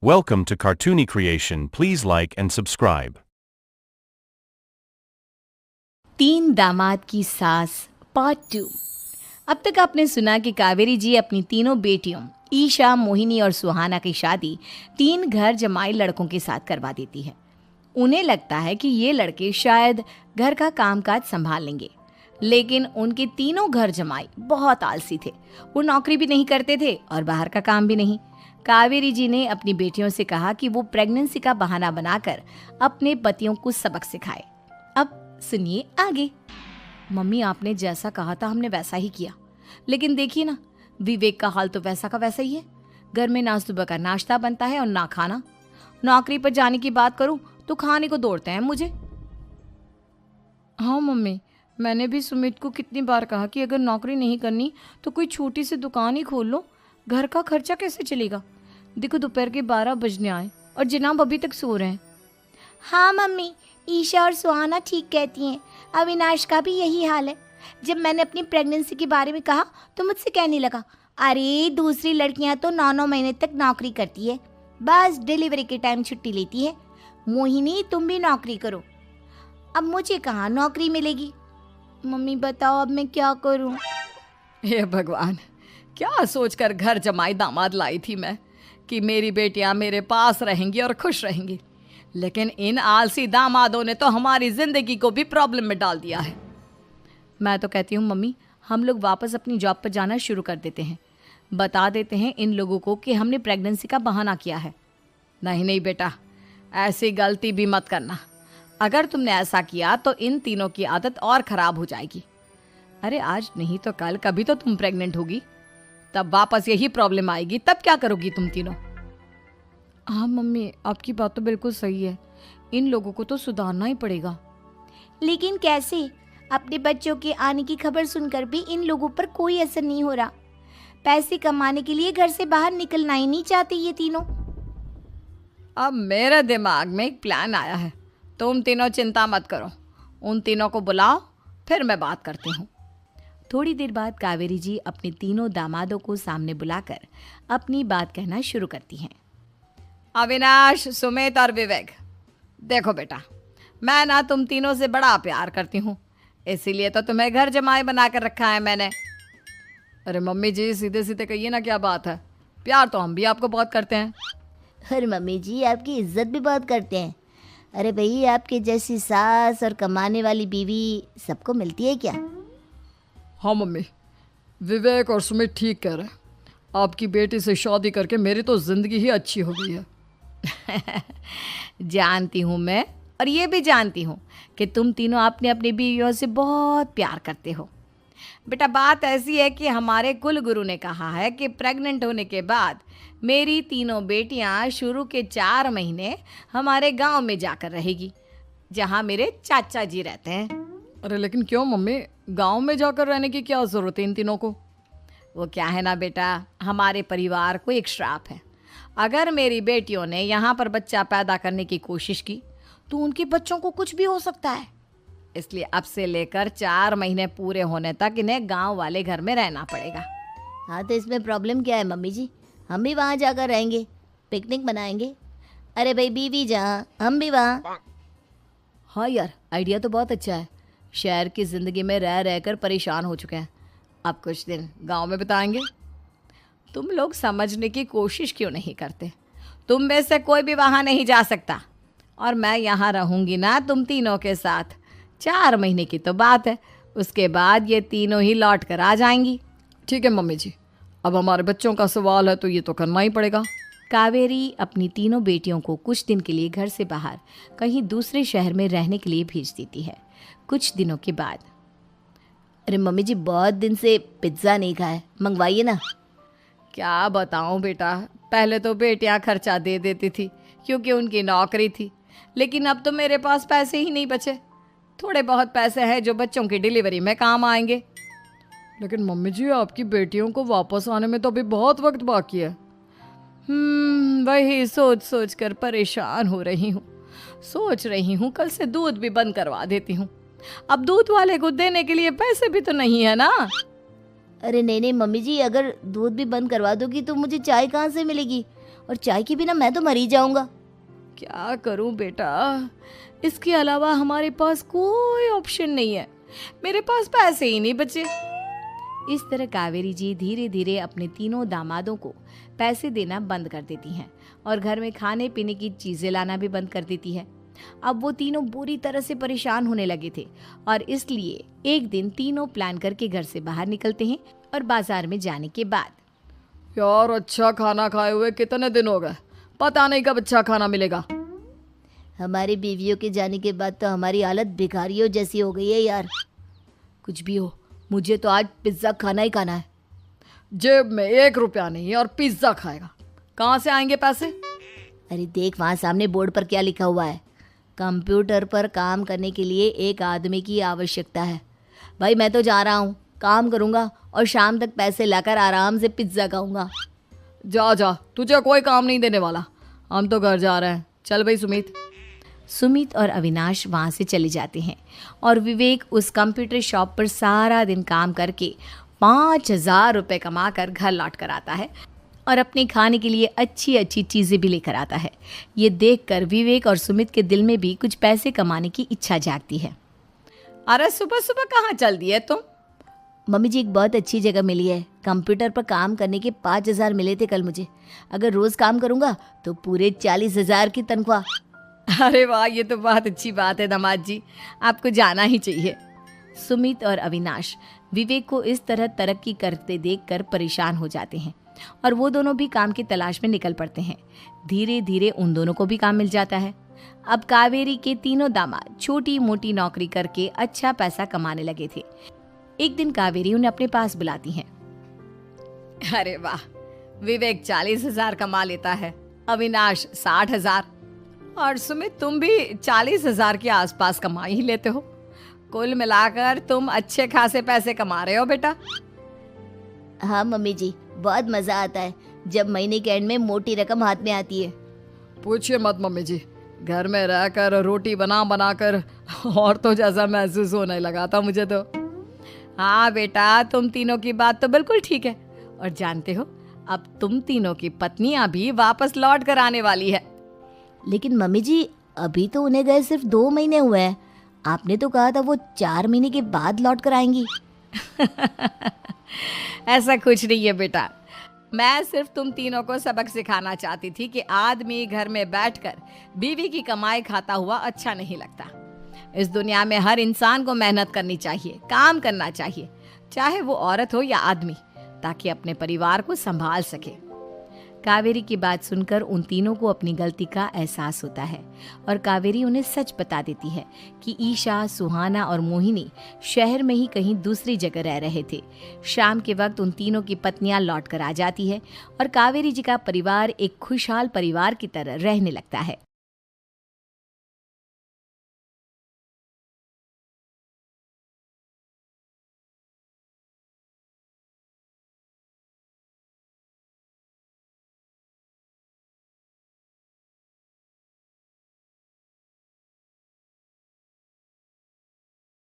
Welcome to Cartoony Creation. Please like and subscribe. तीन दामाद की सास पार्ट 2। अब तक आपने सुना कि कावेरी जी अपनी तीनों बेटियों ईशा, मोहिनी और सुहाना की शादी 3 घर जमाई लड़कों के साथ करवा देती है। उन्हें लगता है कि ये लड़के शायद घर का कामकाज संभाल लेंगे, लेकिन उनके तीनों घर जमाई बहुत आलसी थे। वो नौकरी भी नहीं करते थे और बाहर का काम भी नहीं। कावेरी जी ने अपनी बेटियों से कहा कि वो प्रेगनेंसी का बहाना बनाकर अपने पतियों को सबक सिखाए। अब सुनिए आगे। मम्मी, आपने जैसा कहा था हमने वैसा ही किया, लेकिन देखिए ना, विवेक का हाल तो वैसा का वैसा ही है। घर में ना सुबह का नाश्ता बनता है और ना खाना। नौकरी पर जाने की बात करूं तो खाने को दौड़ते हैं मुझे। हाँ मम्मी, मैंने भी सुमित को कितनी बार कहा कि अगर नौकरी नहीं करनी तो कोई छोटी सी दुकान ही खोल लो। घर का खर्चा कैसे चलेगा? देखो दोपहर के 12 बजने आए और जनाब अभी तक सो रहे हैं। हाँ मम्मी, ईशा और सुहाना ठीक कहती हैं। अविनाश का भी यही हाल है। जब मैंने अपनी प्रेगनेंसी के बारे में कहा तो मुझसे कहने लगा, अरे दूसरी लड़कियां तो 9-9 महीने तक नौकरी करती है, बस डिलीवरी के टाइम छुट्टी लेती है। मोहिनी, तुम भी नौकरी करो। अब मुझे कहाँ नौकरी मिलेगी? मम्मी बताओ अब मैं क्या करूँ? हे भगवान, क्या सोचकर घर जमाई दामाद लाई थी मैं कि मेरी बेटियां मेरे पास रहेंगी और खुश रहेंगी, लेकिन इन आलसी दामादों ने तो हमारी जिंदगी को भी प्रॉब्लम में डाल दिया है। मैं तो कहती हूँ मम्मी, हम लोग वापस अपनी जॉब पर जाना शुरू कर देते हैं। बता देते हैं इन लोगों को कि हमने प्रेगनेंसी का बहाना किया है। नहीं नहीं बेटा, ऐसी गलती भी मत करना। अगर तुमने ऐसा किया तो इन तीनों की आदत और ख़राब हो जाएगी। अरे आज नहीं तो कल कभी तो तुम प्रेग्नेंट होगी, तब वापस यही प्रॉब्लम आएगी। तब क्या करोगी तुम तीनों? हाँ मम्मी, आपकी बात तो बिल्कुल सही है। इन लोगों को तो सुधारना ही पड़ेगा। लेकिन कैसे? अपने बच्चों के आने की खबर सुनकर भी इन लोगों पर कोई असर नहीं हो रहा। पैसे कमाने के लिए घर से बाहर निकलना ही नहीं चाहते ये तीनों। अब मेरे दिमाग में एक प्लान आया है। तुम तीनों चिंता मत करो, उन तीनों को बुलाओ, फिर मैं बात करती हूँ। थोड़ी देर बाद कावेरी जी अपने तीनों दामादों को सामने बुलाकर अपनी बात कहना शुरू करती हैं। अविनाश, सुमित और विवेक, देखो बेटा, मैं ना तुम तीनों से बड़ा प्यार करती हूँ, इसीलिए तो तुम्हें घर जमाई बना कर रखा है मैंने। अरे मम्मी जी, सीधे सीधे कहिए ना, क्या बात है? प्यार तो हम भी आपको बहुत करते हैं। अरे मम्मी जी, आपकी इज्जत भी बहुत करते हैं। अरे भाई, आपके जैसी सास और कमाने वाली बीवी सबको मिलती है क्या? हाँ मम्मी, विवेक और सुमित ठीक कह रहे हैं। आपकी बेटी से शादी करके मेरी तो ज़िंदगी ही अच्छी हो गई है। जानती हूँ मैं, और ये भी जानती हूँ कि तुम तीनों अपने अपनी बीवियों से बहुत प्यार करते हो। बेटा, बात ऐसी है कि हमारे कुल गुरु ने कहा है कि प्रेग्नेंट होने के बाद मेरी तीनों बेटियाँ शुरू के 4 महीने हमारे गांव में जाकर रहेगी, जहाँ मेरे चाचा जी रहते हैं। अरे लेकिन क्यों मम्मी, गांव में जाकर रहने की क्या ज़रूरत है इन तीनों को? वो क्या है ना बेटा, हमारे परिवार को एक श्राप है। अगर मेरी बेटियों ने यहाँ पर बच्चा पैदा करने की कोशिश की तो उनके बच्चों को कुछ भी हो सकता है। इसलिए अब से लेकर 4 महीने पूरे होने तक इन्हें गांव वाले घर में रहना पड़ेगा। हाँ तो इसमें प्रॉब्लम क्या है मम्मी जी? हम भी वहाँ जाकर रहेंगे, पिकनिक मनाएंगे। अरे भाई, बीवी जहाँ हम भी वहाँ। हाँ यार, आइडिया तो बहुत अच्छा है। शहर की ज़िंदगी में रह रहकर परेशान हो चुके हैं, अब कुछ दिन गांव में बिताएंगे। तुम लोग समझने की कोशिश क्यों नहीं करते? तुम में से कोई भी वहाँ नहीं जा सकता, और मैं यहाँ रहूँगी ना तुम तीनों के साथ। 4 महीने की तो बात है, उसके बाद ये तीनों ही लौट कर आ जाएंगी। ठीक है मम्मी जी, अब हमारे बच्चों का सवाल है तो ये तो करना ही पड़ेगा। कावेरी अपनी तीनों बेटियों को कुछ दिन के लिए घर से बाहर कहीं दूसरे शहर में रहने के लिए भेज देती है। कुछ दिनों के बाद, अरे मम्मी जी, बहुत दिन से पिज्ज़ा नहीं खाया, मंगवाइए ना। क्या बताऊं बेटा, पहले तो बेटियां खर्चा दे देती थी क्योंकि उनकी नौकरी थी, लेकिन अब तो मेरे पास पैसे ही नहीं बचे। थोड़े बहुत पैसे हैं जो बच्चों की डिलीवरी में काम आएंगे। लेकिन मम्मी जी, आपकी बेटियों को वापस आने में तो अभी बहुत वक्त बाकी है। वही सोच सोच कर परेशान हो रही हूँ। सोच रही हूँ कल से दूध भी बंद करवा देती हूँ। अब दूध वाले को देने के लिए पैसे भी तो नहीं है ना। अरे नहीं नहीं मम्मी जी, अगर दूध भी बंद करवा दोगी तो मुझे चाय कहाँ से मिलेगी? और चाय के बिना मैं तो मर ही जाऊंगा। क्या करूं बेटा, इसके अलावा हमारे पास कोई ऑप्शन नहीं है, मेरे पास पैसे ही नहीं बचे। इस तरह कावेरी जी धीरे धीरे अपने तीनों दामादों को पैसे देना बंद कर देती हैं और घर में खाने पीने की चीजें लाना भी बंद कर देती है। अब वो तीनों बुरी तरह से परेशान होने लगे थे और इसलिए एक दिन तीनों प्लान करके घर से बाहर निकलते हैं और बाजार में जाने के बाद यार अच्छा खाना खाए हुए कितने दिन हो गए, पता नहीं कब अच्छा खाना मिलेगा। हमारी बीवियों के जाने के बाद तो हमारी हालत भिखारियों जैसी हो गई है यार। कुछ भी हो, मुझे तो आज पिज्ज़ा खाना ही खाना है। जेब में 1 रुपया नहीं है और पिज्ज़ा खाएगा, कहाँ से आएंगे पैसे? अरे देख वहाँ सामने बोर्ड पर क्या लिखा हुआ है, कंप्यूटर पर काम करने के लिए एक आदमी की आवश्यकता है। भाई मैं तो जा रहा हूँ, काम करूँगा और शाम तक पैसे लाकर आराम से पिज्ज़ा खाऊंगा। जा जा, तुझे कोई काम नहीं देने वाला, हम तो घर जा रहे हैं। चल भाई सुमित। सुमित और अविनाश वहाँ से चले जाते हैं और विवेक उस कंप्यूटर शॉप पर सारा दिन काम करके 5,000 रुपये कमा कर घर लौट कर आता है और अपने खाने के लिए अच्छी अच्छी चीज़ें भी लेकर आता है। ये देखकर विवेक और सुमित के दिल में भी कुछ पैसे कमाने की इच्छा जागती है। अरे सुबह सुबह कहाँ चल दिए तुम? मम्मी जी एक बहुत अच्छी जगह मिली है, कंप्यूटर पर काम करने के 5,000 मिले थे कल मुझे। अगर रोज़ काम करूँगा तो पूरे 40,000 की तनख्वाह। अरे वाह, ये तो बहुत अच्छी बात है दामाद जी, आपको जाना ही चाहिए। सुमित और अविनाश विवेक को इस तरह तरक्की करते देखकर परेशान हो जाते हैं और वो दोनों भी काम की तलाश में निकल पड़ते हैं। धीरे धीरे उन दोनों को भी काम मिल जाता है। अब कावेरी के तीनों दामाद छोटी मोटी नौकरी करके अच्छा पैसा कमाने लगे थे। एक दिन कावेरी उन्हें अपने पास बुलाती हैं। अरे वाह, विवेक 40,000 कमा लेता है, अविनाश 60,000 और सुमित तुम भी 40,000 के आसपास कमा ही लेते हो। कुल मिलाकर तुम अच्छे खासे पैसे कमा रहे हो बेटा। हाँ मम्मी जी, बहुत मज़ा आता है जब महीने के एंड में मोटी रकम हाथ में आती है। पूछिए मत मम्मी जी, घर में रहकर रोटी बना बना कर और तो जैसा महसूस होने लगा था मुझे तो। हाँ बेटा, तुम तीनों की बात तो बिल्कुल ठीक है और जानते हो अब तुम तीनों की पत्नियां भी वापस लौट कर आने वाली है। लेकिन मम्मी जी अभी तो उन्हें गए सिर्फ 2 महीने हुए हैं, आपने तो कहा था वो 4 महीने के बाद लौट कर आएंगी। ऐसा कुछ नहीं है बेटा, मैं सिर्फ तुम तीनों को सबक सिखाना चाहती थी कि आदमी घर में बैठकर बीवी की कमाई खाता हुआ अच्छा नहीं लगता। इस दुनिया में हर इंसान को मेहनत करनी चाहिए, काम करना चाहिए, चाहे वो औरत हो या आदमी, ताकि अपने परिवार को संभाल सके। कावेरी की बात सुनकर उन तीनों को अपनी गलती का एहसास होता है और कावेरी उन्हें सच बता देती है कि ईशा, सुहाना और मोहिनी शहर में ही कहीं दूसरी जगह रह रहे थे। शाम के वक्त उन तीनों की पत्नियां लौट कर आ जाती है और कावेरी जी का परिवार एक खुशहाल परिवार की तरह रहने लगता है।